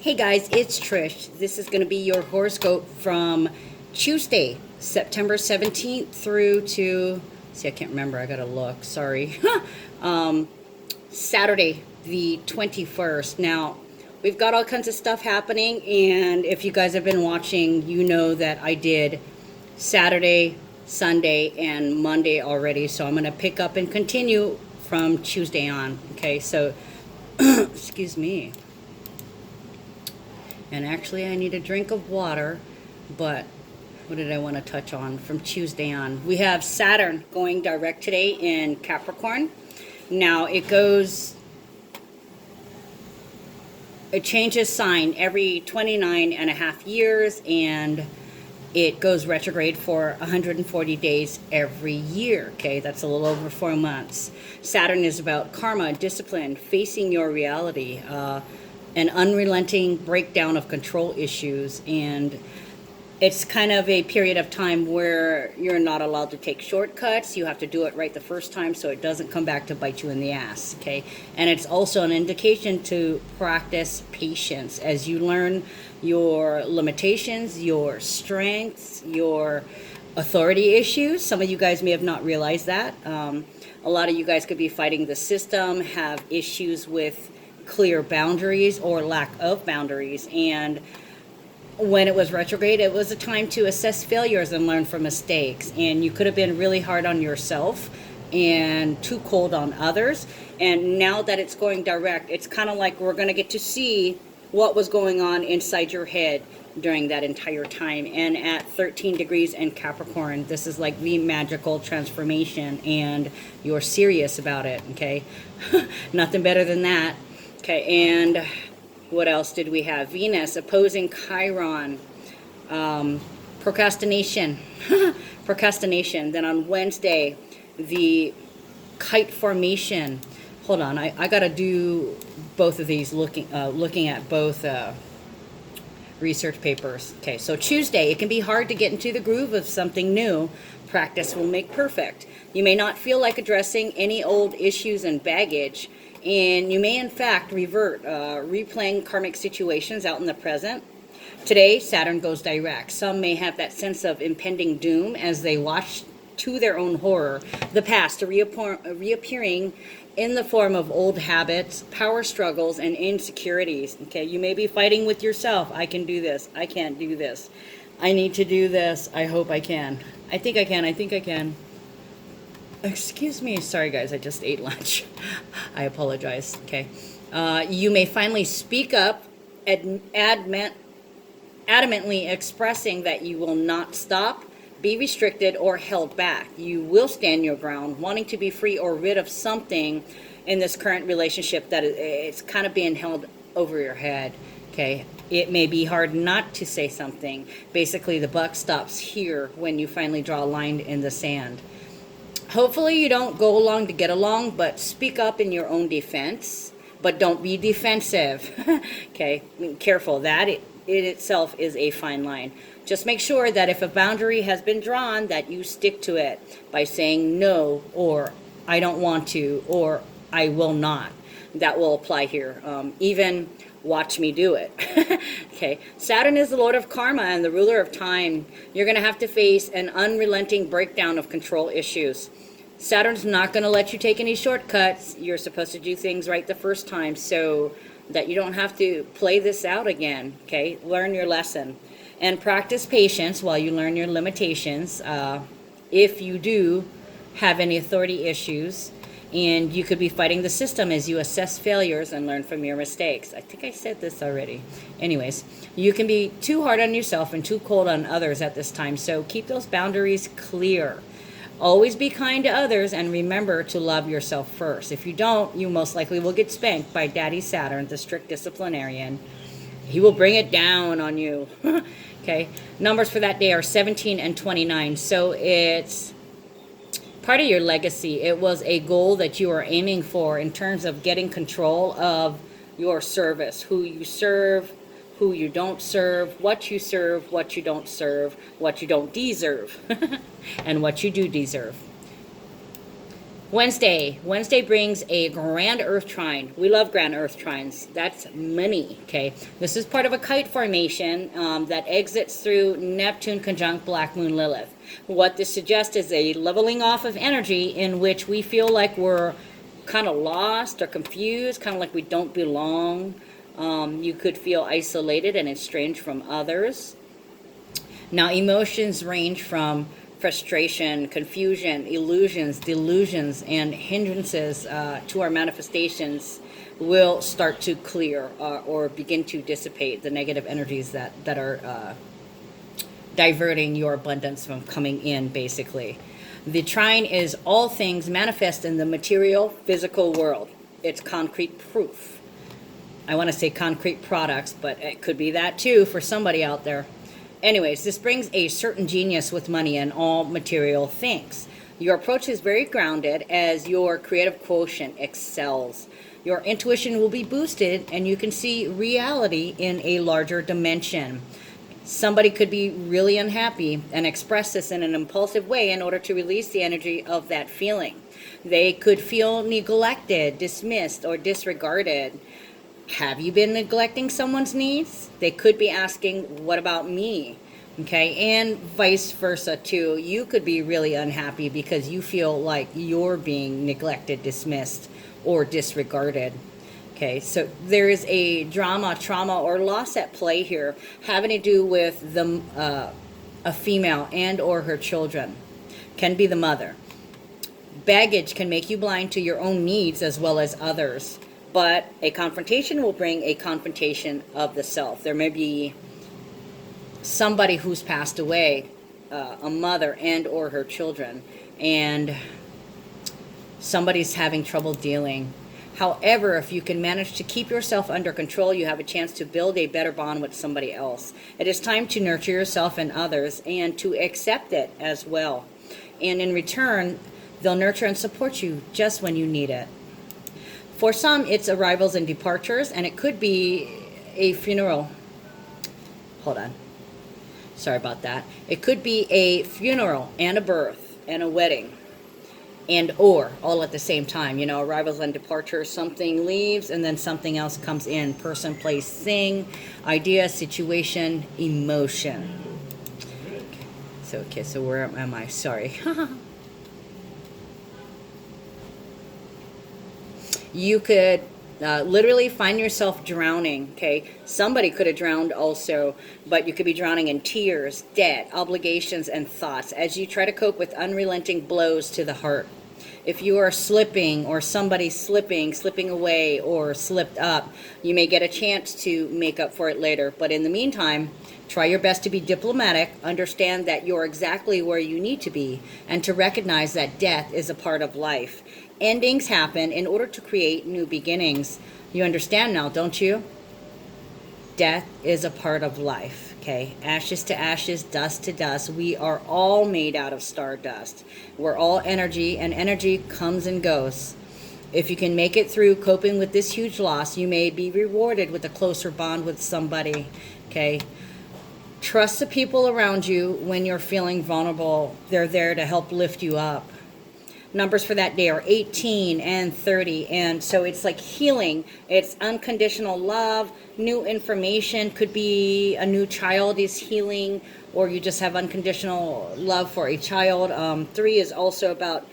Hey guys, it's Trish. This is going to be your horoscope from Tuesday, September 17th through to, see, I can't remember. I got to look. Sorry. Saturday, the 21st. Now, we've got all kinds of stuff happening, and if you guys have been watching, you know that I did Saturday, Sunday, and Monday already. So I'm going to pick up and continue from Tuesday on. Okay, so, excuse me. And actually, I need a drink of water, but what did I want to touch on from Tuesday on? We have Saturn going direct today in Capricorn. Now, it changes sign every 29 and a half years, and it goes retrograde for 140 days every year. Okay, that's a little over 4 months. Saturn is about karma, discipline, facing your reality, an unrelenting breakdown of control issues, and it's kind of a period of time where you're not allowed to take shortcuts. You have to do it right the first time so it doesn't come back to bite you in the ass, okay? And it's also an indication to practice patience as you learn your limitations, your strengths, your authority issues. Some of you guys may have not realized that. A lot of you guys could be fighting the system, have issues with clear boundaries or lack of boundaries, and when it was retrograde, it was a time to assess failures and learn from mistakes. And you could have been really hard on yourself and too cold on others. And now that it's going direct, it's kind of like we're going to get to see what was going on inside your head during that entire time. And at 13 degrees in Capricorn, this is like the magical transformation, and you're serious about it, okay? Nothing better than that. Okay, and what else did we have? Venus opposing Chiron. Procrastination. Procrastination. Then on Wednesday, the kite formation. Hold on, I got to do both of these, looking at both research papers. Okay, so Tuesday, it can be hard to get into the groove of something new. Practice will make perfect. You may not feel like addressing any old issues and baggage, and you may in fact revert, replaying karmic situations out in the present. Today, Saturn goes direct. Some may have that sense of impending doom as they watch, to their own horror, the past reappearing in the form of old habits, power struggles, and insecurities. Okay, you may be fighting with yourself. I can do this. I can't do this. I need to do this. I hope I can. I think I can. I think I can. Excuse me. Sorry, guys. I just ate lunch. I apologize. Okay. You may finally speak up, adamantly expressing that you will not stop, be restricted, or held back. You will stand your ground, wanting to be free or rid of something in this current relationship that it's kind of being held over your head. Okay. It may be hard not to say something. Basically, the buck stops here when you finally draw a line in the sand. Hopefully you don't go along to get along, but speak up in your own defense, but don't be defensive. Okay, careful. That it itself is a fine line. Just make sure that if a boundary has been drawn, that you stick to it by saying no, or I don't want to, or I will not. That will apply here. Even watch me do it. Okay, Saturn is the lord of karma and the ruler of time. You're going to have to face an unrelenting breakdown of control issues. Saturn's not going to let you take any shortcuts. You're supposed to do things right the first time so that you don't have to play this out again. Okay, learn your lesson and practice patience while you learn your limitations. If you do have any authority issues, and you could be fighting the system as you assess failures and learn from your mistakes. I think I said this already. Anyways, you can be too hard on yourself and too cold on others at this time, so keep those boundaries clear. Always be kind to others and remember to love yourself first. If you don't, you most likely will get spanked by Daddy Saturn, the strict disciplinarian. He will bring it down on you. Okay, numbers for that day are 17 and 29, so it's part of your legacy. It was a goal that you are aiming for in terms of getting control of your service, who you serve, who you don't serve, what you serve, what you don't serve, what you don't deserve, and what you do deserve. Wednesday brings a grand earth trine. We love grand earth trines. That's money, okay? This is part of a kite formation that exits through Neptune conjunct Black Moon Lilith. What this suggests is a leveling off of energy in which we feel like we're kind of lost or confused, kind of like we don't belong. You could feel isolated and estranged from others. Now, emotions range from frustration, confusion, illusions, delusions, and hindrances to our manifestations will start to clear or begin to dissipate the negative energies that are diverting your abundance from coming in, basically. The trine is all things manifest in the material, physical world. It's concrete proof. I want to say concrete products, but it could be that too for somebody out there. Anyways, this brings a certain genius with money and all material things. Your approach is very grounded as your creative quotient excels. Your intuition will be boosted and you can see reality in a larger dimension. Somebody could be really unhappy and express this in an impulsive way in order to release the energy of that feeling. They could feel neglected, dismissed, or disregarded. Have you been neglecting someone's needs? They could be asking, what about me? Okay, and vice versa too. You could be really unhappy because you feel like you're being neglected, dismissed, or disregarded. Okay, so there is a drama, trauma, or loss at play here having to do with a female and or her children. Can be the mother. Baggage can make you blind to your own needs as well as others. But a confrontation will bring a confrontation of the self. There may be somebody who's passed away, a mother and or her children, and somebody's having trouble dealing. However, if you can manage to keep yourself under control, you have a chance to build a better bond with somebody else. It is time to nurture yourself and others and to accept it as well. And in return, they'll nurture and support you just when you need it. For some, it's arrivals and departures, and it could be a funeral. Hold on. Sorry about that. It could be a funeral and a birth and a wedding and or all at the same time. You know, arrivals and departures. Something leaves and then something else comes in. Person, place, thing, idea, situation, emotion. Okay, so where am I? Sorry. You could literally find yourself drowning, okay? Somebody could have drowned also, but you could be drowning in tears, debt, obligations, and thoughts as you try to cope with unrelenting blows to the heart. If you are slipping or somebody's slipping away or slipped up, you may get a chance to make up for it later. But in the meantime, try your best to be diplomatic, understand that you're exactly where you need to be, and to recognize that death is a part of life. Endings happen in order to create new beginnings. You understand now, don't you? Death is a part of life, okay? Ashes to ashes, dust to dust. We are all made out of stardust. We're all energy, and energy comes and goes. If you can make it through coping with this huge loss, you may be rewarded with a closer bond with somebody, okay? Trust the people around you when you're feeling vulnerable. They're there to help lift you up. Numbers for that day are 18 and 30. And so it's like healing. It's unconditional love, new information. Could be a new child is healing, or you just have unconditional love for a child. 3 is also about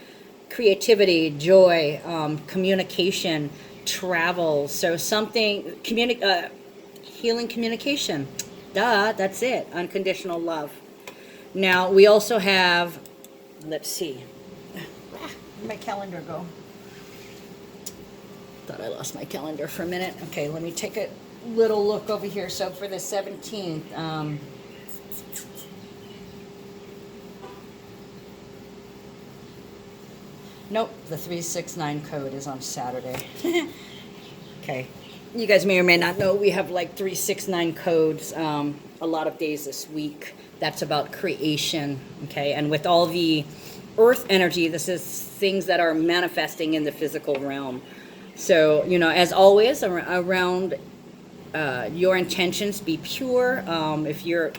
creativity, joy, communication, travel. So something, healing communication. Duh, that's it. Unconditional love. Now, we also have, let's see. Where'd my calendar go? Thought I lost my calendar for a minute. Okay, let me take a little look over here. So for the 17th, nope, the 369 code is on Saturday. Okay. You guys may or may not know we have like 369 codes a lot of days this week. That's about creation, okay? And with all the earth energy, this is things that are manifesting in the physical realm. So, you know, as always, around your intentions, be pure. If you're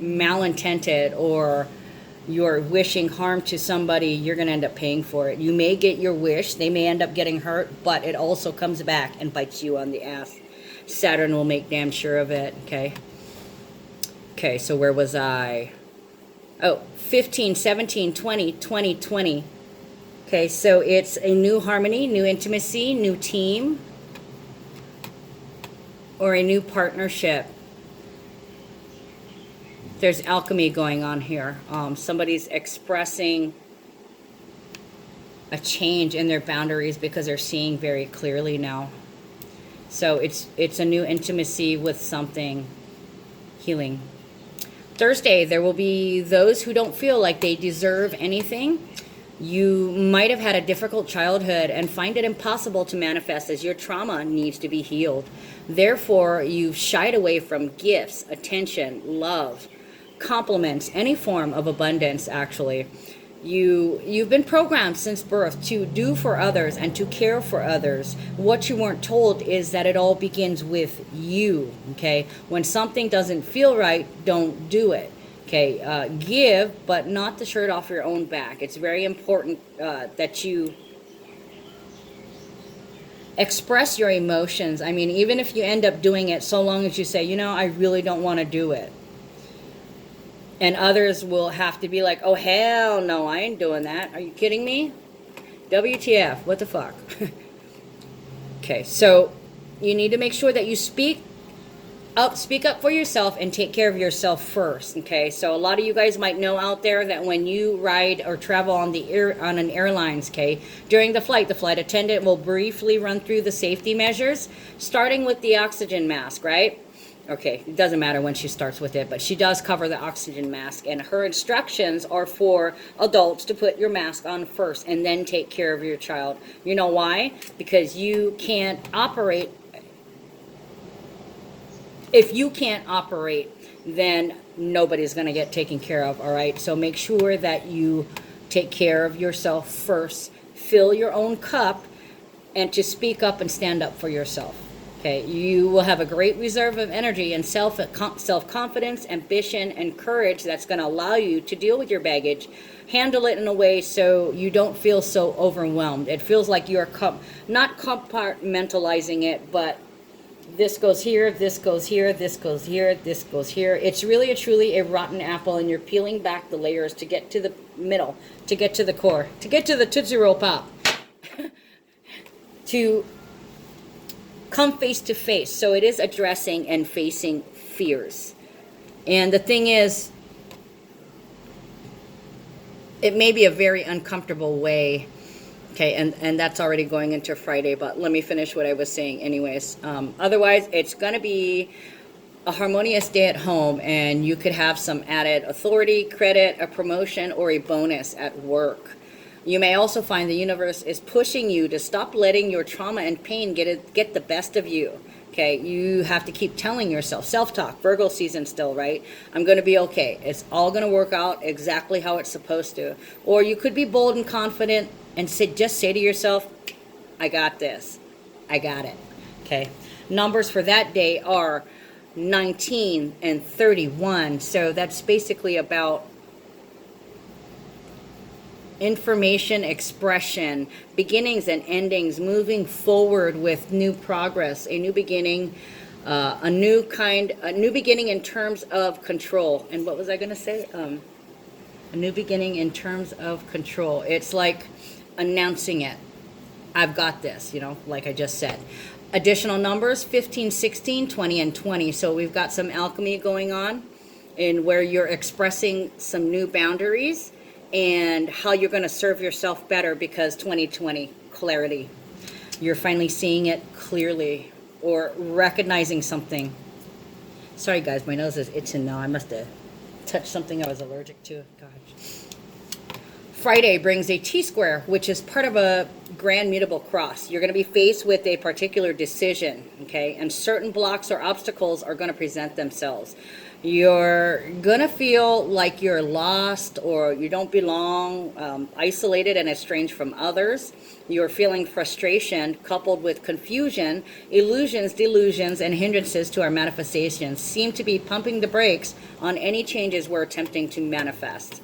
malintended or you're wishing harm to somebody, you're going to end up paying for it. You may get your wish, they may end up getting hurt, but it also comes back and bites you on the ass. Saturn will make damn sure of it, okay? Okay, so where was I? Oh, 15, 17, 20, 20, 20. Okay, so it's a new harmony, new intimacy, new team, or a new partnership. There's alchemy going on here. Somebody's expressing a change in their boundaries because they're seeing very clearly now. So it's a new intimacy with something healing. Thursday, there will be those who don't feel like they deserve anything. You might have had a difficult childhood and find it impossible to manifest as your trauma needs to be healed. Therefore, you've shied away from gifts, attention, love, compliments, any form of abundance, actually. You've been programmed since birth to do for others and to care for others. What you weren't told is that it all begins with you, okay? When something doesn't feel right, don't do it, okay? Give, but not the shirt off your own back. It's very important that you express your emotions. I mean, even if you end up doing it, so long as you say, you know, I really don't want to do it. And others will have to be like, oh, hell no, I ain't doing that. Are you kidding me? WTF, what the fuck? Okay, so you need to make sure that you speak up for yourself and take care of yourself first, okay? So a lot of you guys might know out there that when you ride or travel on an airlines, okay, during the flight attendant will briefly run through the safety measures, starting with the oxygen mask, right? Okay, it doesn't matter when she starts with it, but she does cover the oxygen mask, and her instructions are for adults to put your mask on first and then take care of your child. You know why? Because you can't operate. If you can't operate, then nobody's going to get taken care of, all right? So make sure that you take care of yourself first. Fill your own cup, and to speak up and stand up for yourself. Okay, you will have a great reserve of energy and self-confidence, ambition, and courage that's going to allow you to deal with your baggage, handle it in a way so you don't feel so overwhelmed. It feels like you're not compartmentalizing it, but this goes here, this goes here, this goes here, this goes here. It's really truly a rotten apple, and you're peeling back the layers to get to the middle, to get to the core, to get to the Tootsie Roll Pop, to come face to face. So it is addressing and facing fears. And the thing is, it may be a very uncomfortable way. Okay, and that's already going into Friday, but let me finish what I was saying anyways. Otherwise, it's going to be a harmonious day at home, and you could have some added authority, credit, a promotion, or a bonus at work. You may also find the universe is pushing you to stop letting your trauma and pain get the best of you. Okay, you have to keep telling yourself, self-talk, Virgo season still, right? I'm going to be okay. It's all going to work out exactly how it's supposed to. Or you could be bold and confident and just say to yourself, I got this. I got it. Okay, numbers for that day are 19 and 31. So that's basically about information expression, beginnings and endings, moving forward with new progress, a new beginning, a new beginning in terms of control. And what was I going to say? A new beginning in terms of control. It's like announcing it. I've got this, you know, like I just said. Additional numbers, 15, 16, 20, and 20. So we've got some alchemy going on in where you're expressing some new boundaries and how you're going to serve yourself better, because 2020, clarity. You're finally seeing it clearly or recognizing something. Sorry guys, my nose is itching now. I must have touched something I was allergic to. Gosh. Friday brings a T-square, which is part of a grand mutable cross. You're going to be faced with a particular decision, okay? And certain blocks or obstacles are going to present themselves. You're going to feel like you're lost or you don't belong, isolated and estranged from others. You're feeling frustration coupled with confusion. Illusions, delusions, and hindrances to our manifestations seem to be pumping the brakes on any changes we're attempting to manifest.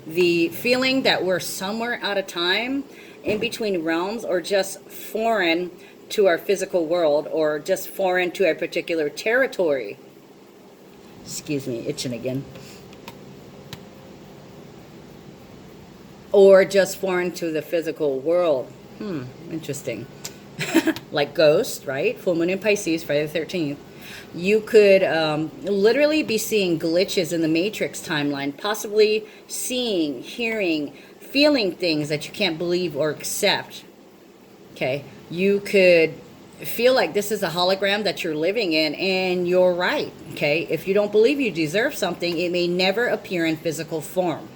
The feeling that we're somewhere out of time, in between realms, or just foreign to our physical world, or just foreign to a particular territory. Excuse me, itching again. Or just foreign to the physical world. Interesting. Like Ghost, right? Full moon in Pisces, Friday the 13th. You could literally be seeing glitches in the Matrix timeline, possibly seeing, hearing, feeling things that you can't believe or accept. Okay, you could feel like this is a hologram that you're living in, and you're right. Okay, if you don't believe you deserve something, it may never appear in physical form.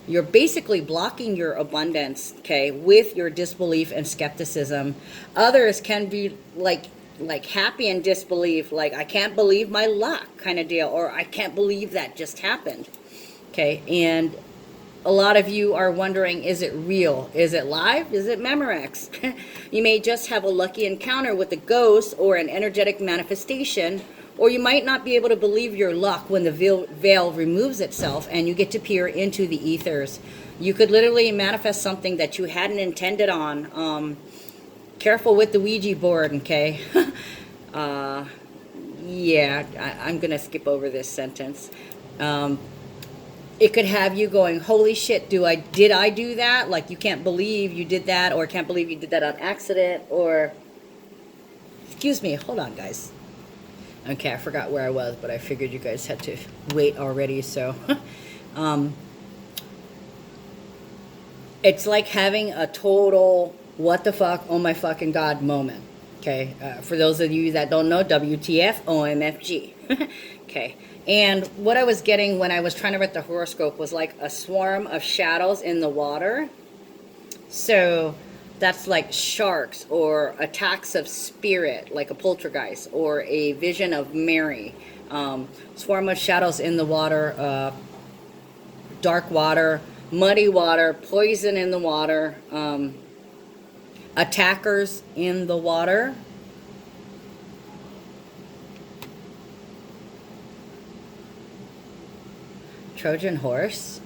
You're basically blocking your abundance, okay, with your disbelief and skepticism. Others can be like happy in disbelief, like I can't believe my luck kind of deal, or I can't believe that just happened. Okay, and a lot of you are wondering, is it real? Is it live? Is it Memorex? You may just have a lucky encounter with a ghost or an energetic manifestation, or you might not be able to believe your luck when the veil removes itself and you get to peer into the ethers. You could literally manifest something that you hadn't intended on. Careful with the Ouija board, okay? Yeah, I'm going to skip over this sentence. It could have you going, holy shit, did I do that? Like, you can't believe you did that, or can't believe you did that on accident, or... Excuse me, hold on, guys. Okay, I forgot where I was, but I figured you guys had to wait already, so... It's like having a total, what the fuck, oh my fucking god moment. Okay, for those of you that don't know, WTF, OMFG. Okay, and what I was getting when I was trying to read the horoscope was like a swarm of shadows in the water. So that's like sharks, or attacks of spirit, like a poltergeist, or a vision of Mary. Swarm of shadows in the water, dark water, muddy water, poison in the water, attackers in the water. Trojan horse.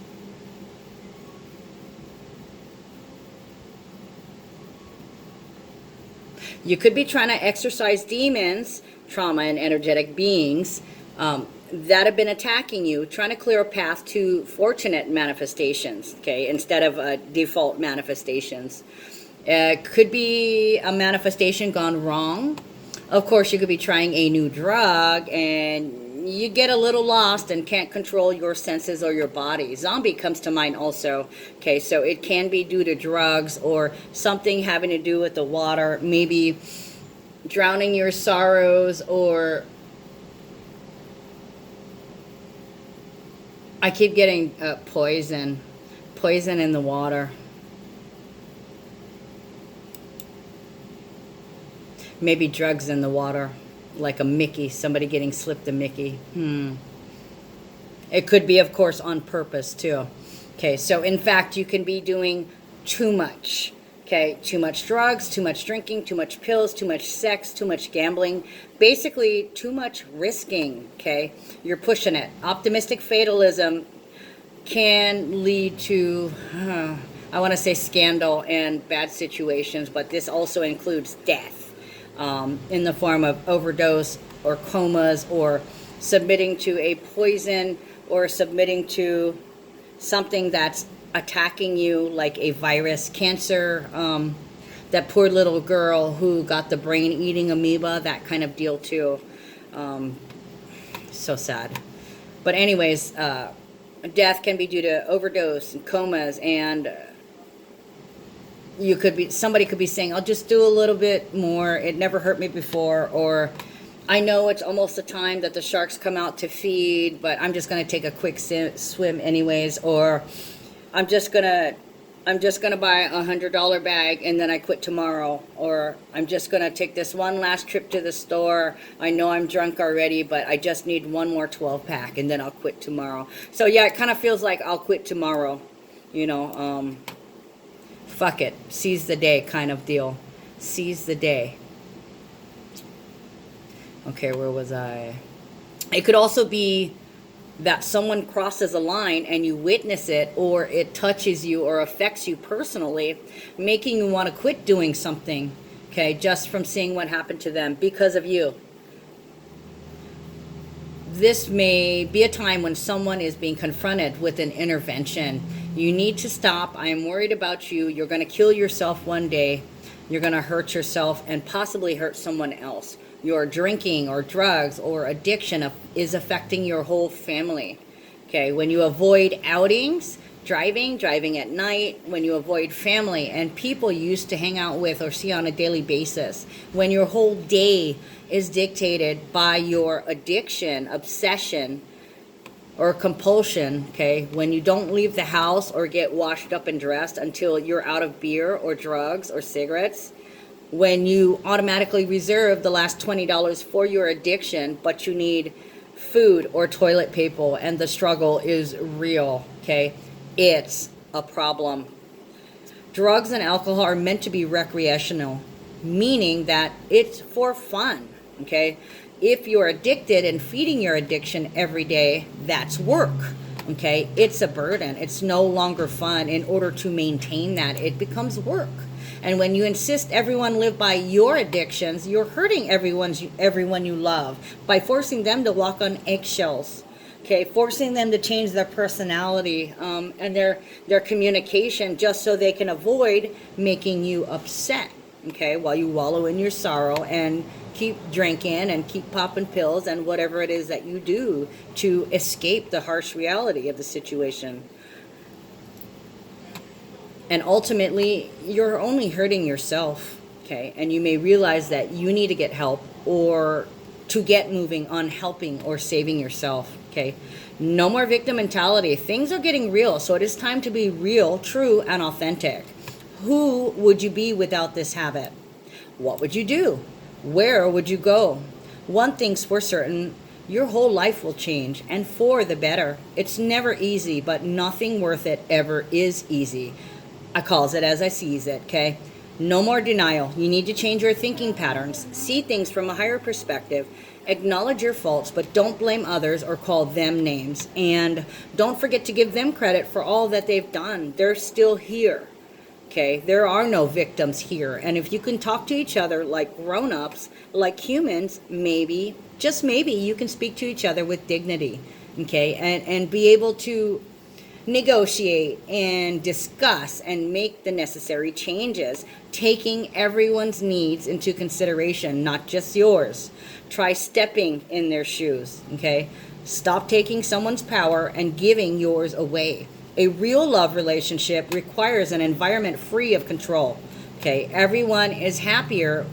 You could be trying to exorcise demons, trauma, and energetic beings that have been attacking you, trying to clear a path to fortunate manifestations, okay, instead of default manifestations. Could be a manifestation gone wrong. Of course, you could be trying a new drug and you get a little lost and can't control your senses or your body. Zombie comes to mind also. Okay, so it can be due to drugs or something having to do with the water, maybe drowning your sorrows, or I keep getting poison in the water. Maybe drugs in the water, like a Mickey, somebody getting slipped a Mickey. It could be, of course, on purpose, too. Okay, so in fact, you can be doing too much. Okay, too much drugs, too much drinking, too much pills, too much sex, too much gambling. Basically, too much risking, okay? You're pushing it. Optimistic fatalism can lead to, I want to say scandal and bad situations, but this also includes death. In the form of overdose or comas, or submitting to a poison, or submitting to something that's attacking you, like a virus, cancer, that poor little girl who got the brain eating amoeba, that kind of deal too. So sad. But anyways, death can be due to overdose and comas, and somebody could be saying, I'll just do a little bit more, it never hurt me before, or I know it's almost the time that the sharks come out to feed, but I'm just going to take a quick swim anyways, or I'm just going to buy a $100 bag and then I quit tomorrow, or I'm just going to take this one last trip to the store. I know I'm drunk already, but I just need one more 12-pack and then I'll quit tomorrow. So yeah, it kind of feels like I'll quit tomorrow, you know, fuck it, seize the day kind of deal. Seize the day. Okay, where was I? It could also be that someone crosses a line and you witness it, or it touches you or affects you personally, making you want to quit doing something, okay, just from seeing what happened to them because of you. This may be a time when someone is being confronted with an intervention. You need to stop. I am worried about you. You're going to kill yourself one day. You're going to hurt yourself and possibly hurt someone else. Your drinking or drugs or addiction is affecting your whole family. Okay, when you avoid outings, driving at night, when you avoid family and people you used to hang out with or see on a daily basis, when your whole day is dictated by your addiction, obsession, or compulsion, okay, when you don't leave the house or get washed up and dressed until you're out of beer or drugs or cigarettes, when you automatically reserve the last $20 for your addiction, but you need food or toilet paper and the struggle is real, okay, it's a problem. Drugs and alcohol are meant to be recreational, meaning that it's for fun, okay? If you're addicted and feeding your addiction every day, that's work, okay? It's a burden. It's no longer fun. In order to maintain that, it becomes work. And when you insist everyone live by your addictions, you're hurting everyone you love by forcing them to walk on eggshells, okay? Forcing them to change their personality and their communication just so they can avoid making you upset, okay? While you wallow in your sorrow and keep drinking and keep popping pills and whatever it is that you do to escape the harsh reality of the situation. And ultimately, you're only hurting yourself, okay? And you may realize that you need to get help or to get moving on helping or saving yourself, okay? No more victim mentality. Things are getting real, so it is time to be real, true, and authentic. Who would you be without this habit? What would you do? Where would you go? One thing's for certain, your whole life will change, and for the better. It's never easy, but nothing worth it ever is easy. I calls it as I sees it, okay? No more denial. You need to change your thinking patterns. See things from a higher perspective. Acknowledge your faults, but don't blame others or call them names. And don't forget to give them credit for all that they've done. They're still here, okay? There are no victims here. And if you can talk to each other like grown-ups, like humans, maybe, just maybe, you can speak to each other with dignity, okay? And be able to negotiate and discuss and make the necessary changes, taking everyone's needs into consideration, not just yours. Try stepping in their shoes, okay? Stop taking someone's power and giving yours away. A real love relationship requires an environment free of control, okay? Everyone is happier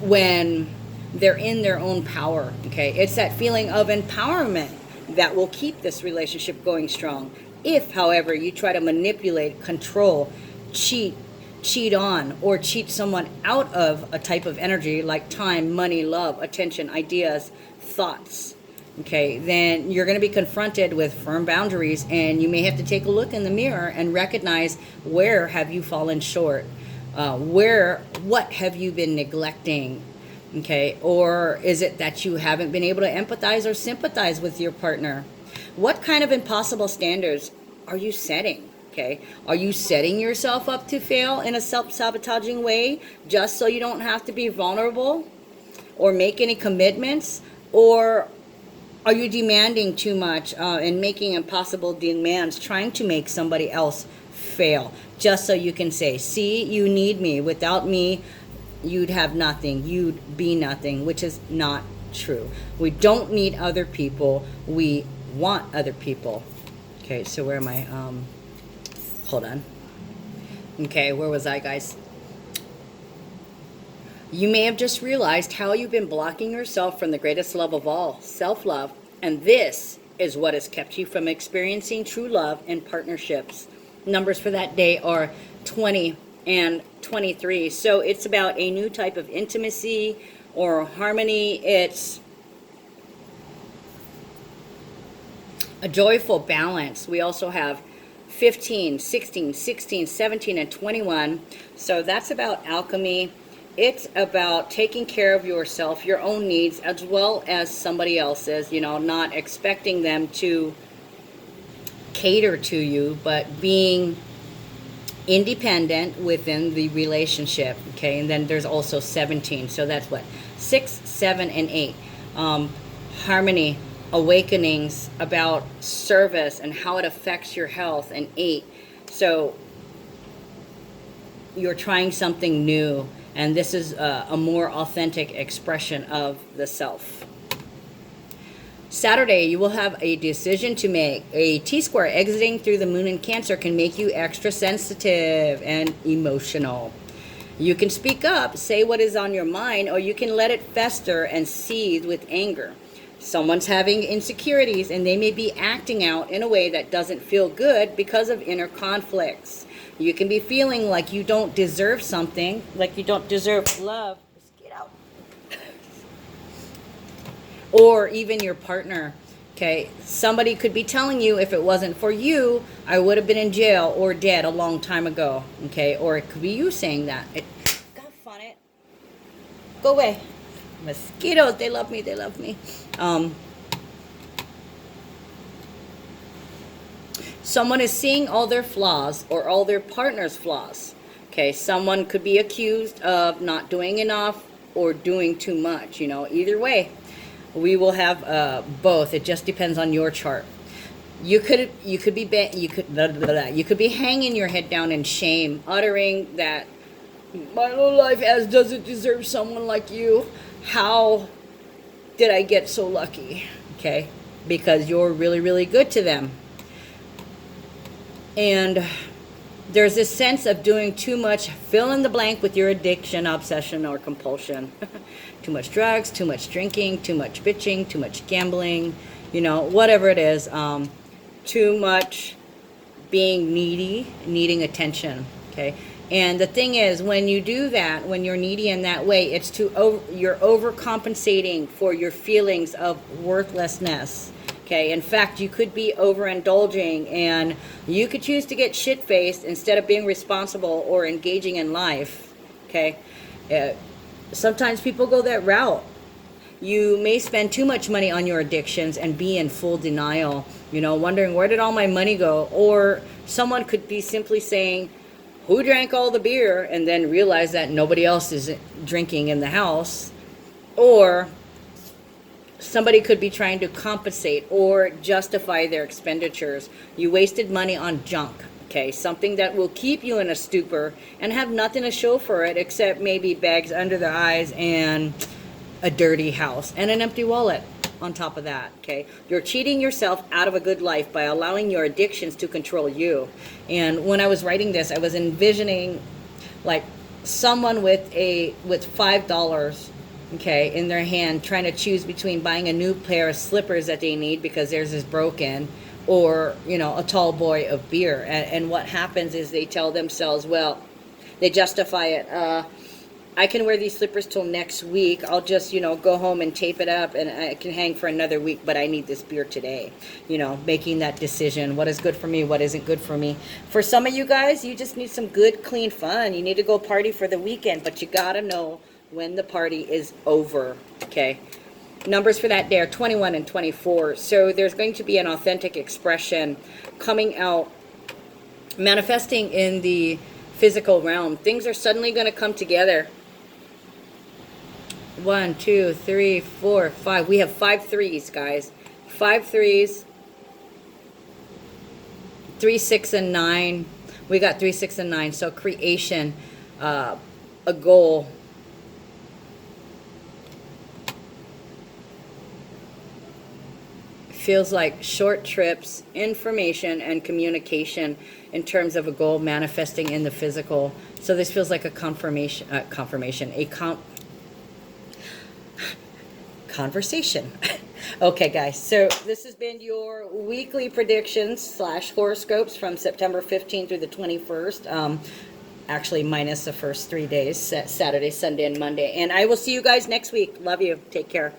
when they're in their own power, okay? It's that feeling of empowerment that will keep this relationship going strong. If, however, you try to manipulate, control, cheat on, or cheat someone out of a type of energy like time, money, love, attention, ideas, thoughts, okay, then you're going to be confronted with firm boundaries, and you may have to take a look in the mirror and recognize, where have you fallen short? What have you been neglecting? Okay, or is it that you haven't been able to empathize or sympathize with your partner? What kind of impossible standards are you setting? Okay, are you setting yourself up to fail in a self-sabotaging way just so you don't have to be vulnerable or make any commitments? Or are you demanding too much and making impossible demands, trying to make somebody else fail just so you can say, see, you need me. Without me, you'd have nothing. You'd be nothing, which is not true. We don't need other people. We want other people. Okay, so where am I? Hold on. Okay, where was I, guys? You may have just realized how you've been blocking yourself from the greatest love of all, self-love, and this is what has kept you from experiencing true love and partnerships. Numbers for that day are 20 and 23. So it's about a new type of intimacy or harmony. It's a joyful balance. We also have 15, 16, 17, and 21. So that's about alchemy. it's about taking care of yourself, your own needs, as well as somebody else's, you know, not expecting them to cater to you, but being independent within the relationship. Okay, and then there's also 17, so that's what, 6, 7, and 8. Harmony, awakenings about service and how it affects your health, and 8. So you're trying something new, and this is a more authentic expression of the self. Saturday, you will have a decision to make. A T-square exiting through the moon in Cancer can make you extra sensitive and emotional. You can speak up, say what is on your mind, or you can let it fester and seethe with anger. Someone's having insecurities, and they may be acting out in a way that doesn't feel good because of inner conflicts. You can be feeling like you don't deserve something, like you don't deserve love. Just get out. Or even your partner. Okay, somebody could be telling you, if it wasn't for you, I would have been in jail or dead a long time ago. Okay, or it could be you saying that. God, fun it. Go away. Mosquitoes, they love me, they love me. Someone is seeing all their flaws or all their partner's flaws. Okay, someone could be accused of not doing enough or doing too much. You know, either way, we will have both. It just depends on your chart. You could be hanging your head down in shame, uttering that my little life as doesn't deserve someone like you. How did I get so lucky? Okay, because you're really, really good to them. And there's this sense of doing too much, fill in the blank with your addiction, obsession, or compulsion. Too much drugs, too much drinking, too much bitching, too much gambling, you know, whatever it is. Too much being needy, needing attention, okay? And the thing is, when you do that, when you're needy in that way, it's you're overcompensating for your feelings of worthlessness. Okay, in fact, you could be overindulging, and you could choose to get shit-faced instead of being responsible or engaging in life. Okay, sometimes people go that route. You may spend too much money on your addictions and be in full denial, you know, wondering, where did all my money go? Or someone could be simply saying, who drank all the beer, and then realize that nobody else is drinking in the house. Or somebody could be trying to compensate or justify their expenditures. You wasted money on junk, okay? Something that will keep you in a stupor and have nothing to show for it except maybe bags under the eyes and a dirty house and an empty wallet on top of that, okay? You're cheating yourself out of a good life by allowing your addictions to control you. And when I was writing this, I was envisioning like someone with $5, okay, in their hand, trying to choose between buying a new pair of slippers that they need because theirs is broken, or, you know, a tall boy of beer. And what happens is they tell themselves, well, they justify it. I can wear these slippers till next week. I'll just, you know, go home and tape it up, and I can hang for another week, but I need this beer today. You know, making that decision. What is good for me? What isn't good for me? For some of you guys, you just need some good, clean fun. You need to go party for the weekend, but you gotta know when the party is over, okay? Numbers for that day are 21 and 24. So there's going to be an authentic expression coming out, manifesting in the physical realm. Things are suddenly going to come together. 1, 2, 3, 4, 5. We have 5 threes, guys. 5 threes. 3, 6, and 9. We got 3, 6, and 9. So creation, a goal. Feels like short trips, information, and communication in terms of a goal manifesting in the physical. So this feels like a conversation. Okay, guys, so this has been your weekly predictions / horoscopes from September 15th through the 21st. Actually, minus the first 3 days, Saturday, Sunday, and Monday. And I will see you guys next week. Love you. Take care.